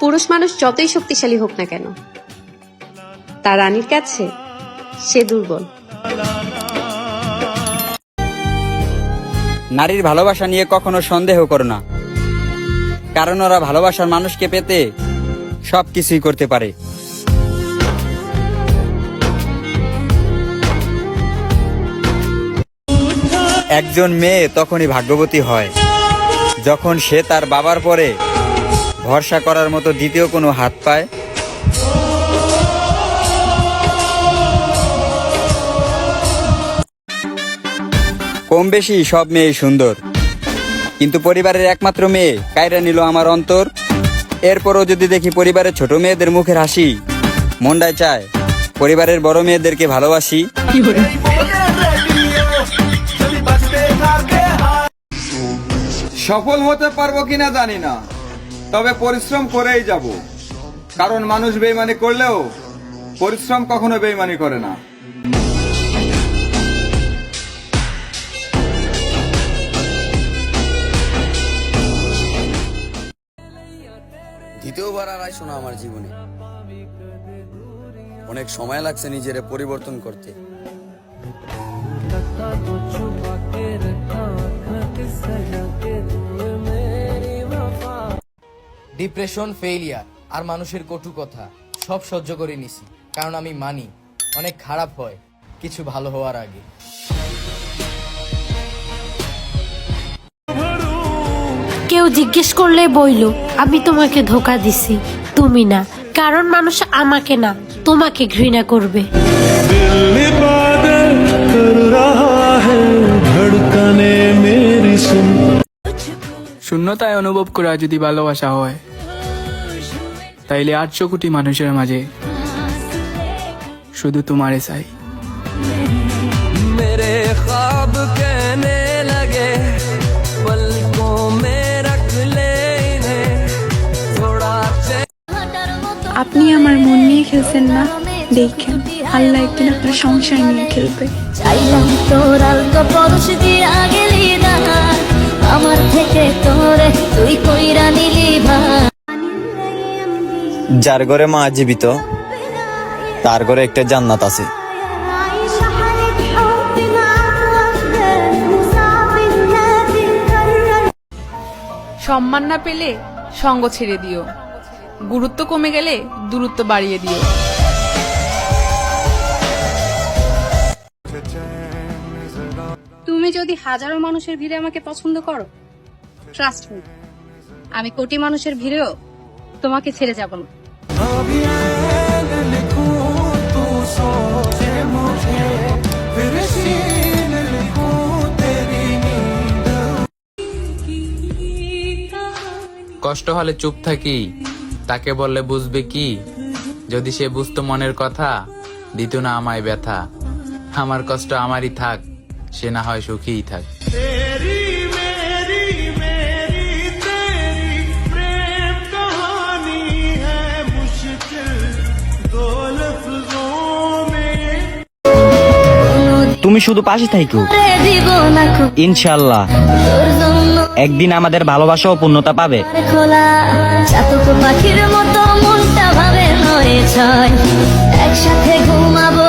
পুরুষ মানুষ যতই শক্তিশালী হোক না কেন, তার রানীর কাছে সে দুর্বল। নারীর ভালোবাসা নিয়ে কখনো সন্দেহ করো না, কারণ ওরা ভালোবাসার মানুষকে পেতে সবকিছুই করতে পারে। একজন মেয়ে তখনই ভাগ্যবতী হয় যখন সে তার বাবার পরে ভরসা করার মতো দ্বিতীয় কোনো হাত পায়। কম বেশি সব মেয়ে সুন্দর, কিন্তু পরিবারের একমাত্র মেয়ে কায়রা নিল আমার অন্তর। এরপরও যদি দেখি পরিবারের ছোট মেয়েদের মুখের হাসি, মনটায় চায় পরিবারের বড় মেয়েদেরকে ভালোবাসি। সফল হতে পারবো কিনা জানি না, তবে পরিশ্রম করেই যাব, কারণ মানুষ বেইমানি করলেও পরিশ্রম কখনো বেইমানি করে না। দ্বিতীয়বার আর আইসো না আমার জীবনে। অনেক সময় লাগছে নিজের পরিবর্তন করতে। ডিপ্রেশন, ফেইলিয়ার আর মানুষের কটু কথা সব সহ্য করে নিছি, কারণ আমি মানি অনেক খারাপ হয় কিছু ভালো হওয়ার আগে। কেউ জিজ্ঞেস করলে বইল আমি তোমাকে ধোকা দিছি, তুমি না, কারণ মানুষ আমাকে না তোমাকে ঘৃণা করবে। শূন্যতায় অনুভব করা যদি ভালোবাসা হয়, তাইলে 800 কোটি মানুষের মাঝে শুধু তোমারে চাই। मेरे ख्वाब कहने लगे पलकों में रख ले इन्हें थोड़ा। আপনি আমার মন নিয়ে খেলছেন না, দেখেন আল্লাহ একদিন আপনার সংসার নিয়ে খেলবে। চাইলাম তোর আলতো পরশ দিয়া গেলি দানা, আমার থেকে তোরে তুই কইরা নিলি ভাই। যার ঘরে মা জীবিত তার ঘরে একটা জান্নাত আছে। সম্মান না পেলে সঙ্গ ছেড়ে দিও, গুরুত্ব কমে গেলে দূরত্ব বাড়িয়ে দিও। তুমি যদি হাজারো মানুষের ভিড়ে আমাকে পছন্দ করো, ট্রাস্ট মি, আমি কোটি মানুষের ভিড়েও তোমাকে ছেড়ে যাব না। কষ্ট হলে চুপ থাকি, তাকে বললে বুঝবে কি? যদি সে বুঝতো মনের কথা, দিত না আমায় ব্যথা। আমার কষ্ট আমারই থাক, সে না হয় সুখীই থাক। তুমি শুধু পাশে থাইকো, ইনশাল্লাহ একদিন আমাদের ভালোবাসাও পূর্ণতা পাবে। খোলা চাতক পাখির মতো মনটা ভাবে নয় ছয়, একসাথে ঘুমাবো